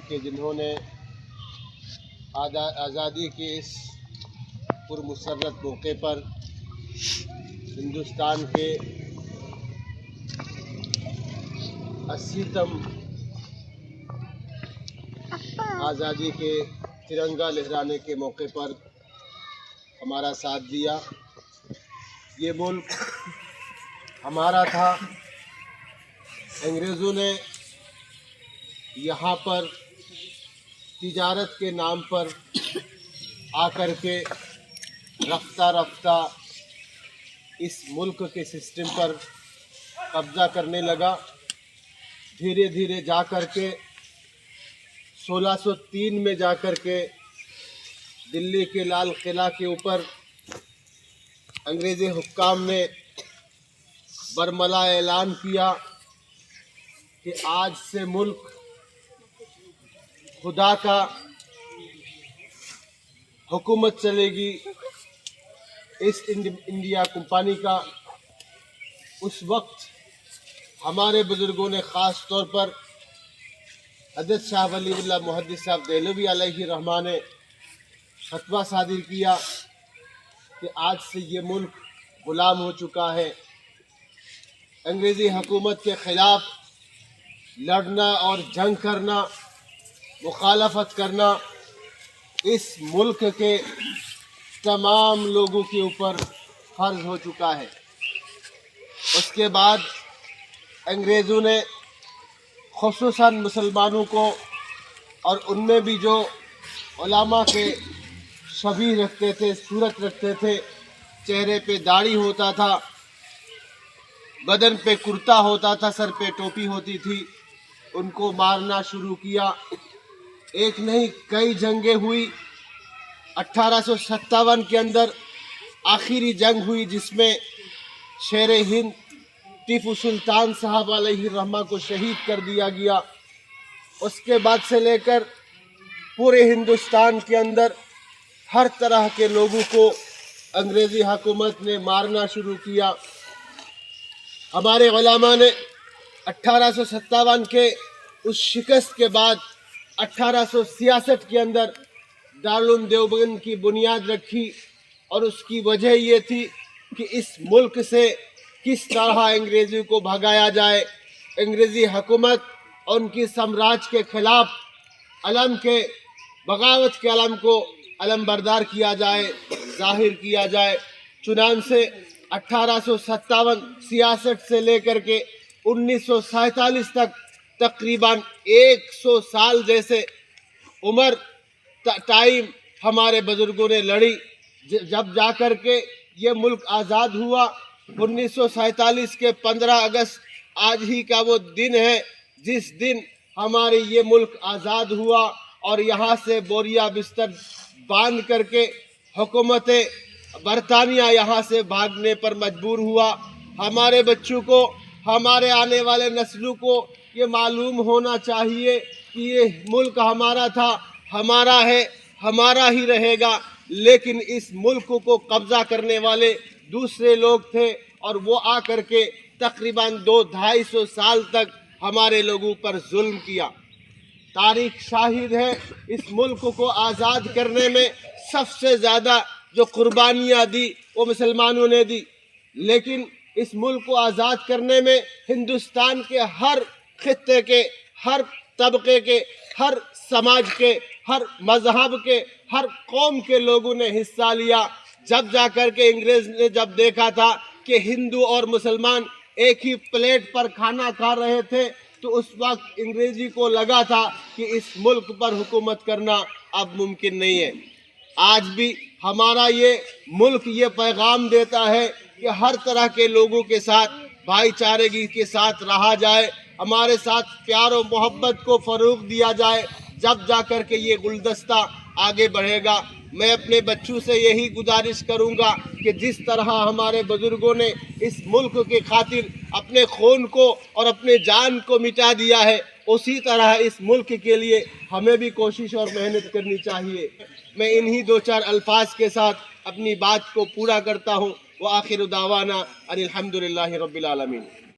کہ جنہوں نے آزادی کے اس پرمسرت موقع پر ہندوستان کے 80تم آزادی کے ترنگا لہرانے کے موقع پر ہمارا ساتھ دیا۔ یہ ملک ہمارا تھا، انگریزوں نے یہاں پر تجارت کے نام پر آ کر کے رفتہ رفتہ اس ملک کے سسٹم پر قبضہ کرنے لگا۔ دھیرے دھیرے جا کر کے 1603 میں جا کر کے دلی کے لال قلعہ کے اوپر انگریزی حکام نے برملا اعلان کیا کہ آج سے ملک خدا کا حکومت چلے گی، ایسٹ انڈیا کمپنی کا۔ اس وقت ہمارے بزرگوں نے خاص طور پر حضرت شاہ ولی اللہ محدث صاحب دہلوی علیہ الرحمہ نے فتویٰ صادر کیا کہ آج سے یہ ملک غلام ہو چکا ہے۔ انگریزی حکومت کے خلاف لڑنا اور جنگ کرنا، مخالفت کرنا اس ملک کے تمام لوگوں کے اوپر فرض ہو چکا ہے۔ اس کے بعد انگریزوں نے خصوصاً مسلمانوں کو، اور ان میں بھی جو علماء کے شبیہ رکھتے تھے، صورت رکھتے تھے، چہرے پہ داڑھی ہوتا تھا، بدن پہ کرتا ہوتا تھا، سر پہ ٹوپی ہوتی تھی، ان کو مارنا شروع کیا۔ ایک نہیں کئی جنگیں ہوئی۔ 1857 کے اندر آخری جنگ ہوئی جس میں شیر ہند ٹیپو سلطان صاحب علیہ الرحمہ کو شہید کر دیا گیا۔ اس کے بعد سے لے کر پورے ہندوستان کے اندر ہر طرح کے لوگوں کو انگریزی حکومت نے مارنا شروع کیا۔ ہمارے علماء نے 1857 کے اس شکست کے بعد 1866 کے اندر دارالعلوم دیوبند کی بنیاد رکھی، اور اس کی وجہ یہ تھی کہ اس ملک سے کس طرح انگریزی کو بھگایا جائے، انگریزی حکومت اور ان کی سامراج کے خلاف علم کے بغاوت کے علم کو علم بردار کیا جائے، ظاہر کیا جائے۔ چنانچہ 1867 سے لے کر کے 1947 تک تقریباً 100 سال جیسے عمر ٹائم ہمارے بزرگوں نے لڑی، جب جا کر کے یہ ملک آزاد ہوا۔ 1947 کے 15 اگست آج ہی کا وہ دن ہے جس دن ہمارے یہ ملک آزاد ہوا، اور یہاں سے بوریا بستر باندھ کر کے حکومت برطانیہ یہاں سے بھاگنے پر مجبور ہوا۔ ہمارے بچوں کو، ہمارے آنے والے نسلوں کو یہ معلوم ہونا چاہیے کہ یہ ملک ہمارا تھا، ہمارا ہے، ہمارا ہی رہے گا، لیکن اس ملک کو قبضہ کرنے والے دوسرے لوگ تھے، اور وہ آ کر کے تقریباً 200-250 سال تک ہمارے لوگوں پر ظلم کیا۔ تاریخ شاہد ہے، اس ملک کو آزاد کرنے میں سب سے زیادہ جو قربانیاں دی وہ مسلمانوں نے دی، لیکن اس ملک کو آزاد کرنے میں ہندوستان کے ہر خطے کے، ہر طبقے کے، ہر سماج کے، ہر مذہب کے، ہر قوم کے لوگوں نے حصہ لیا۔ جب جا کر کے انگریز نے جب دیکھا تھا کہ ہندو اور مسلمان ایک ہی پلیٹ پر کھانا کھا رہے تھے، تو اس وقت انگریزی کو لگا تھا کہ اس ملک پر حکومت کرنا اب ممکن نہیں ہے۔ آج بھی ہمارا یہ ملک یہ پیغام دیتا ہے کہ ہر طرح کے لوگوں کے ساتھ بھائی چارگی کے ساتھ رہا جائے، ہمارے ساتھ پیار و محبت کو فروغ دیا جائے، جب جا کر کے یہ گلدستہ آگے بڑھے گا۔ میں اپنے بچوں سے یہی گزارش کروں گا کہ جس طرح ہمارے بزرگوں نے اس ملک کی خاطر اپنے خون کو اور اپنے جان کو مٹا دیا ہے، اسی طرح اس ملک کے لیے ہمیں بھی کوشش اور محنت کرنی چاہیے۔ میں انہی 2-4 الفاظ کے ساتھ اپنی بات کو پورا کرتا ہوں۔ وآخر دعوانا ان الحمدللہ رب العالمین۔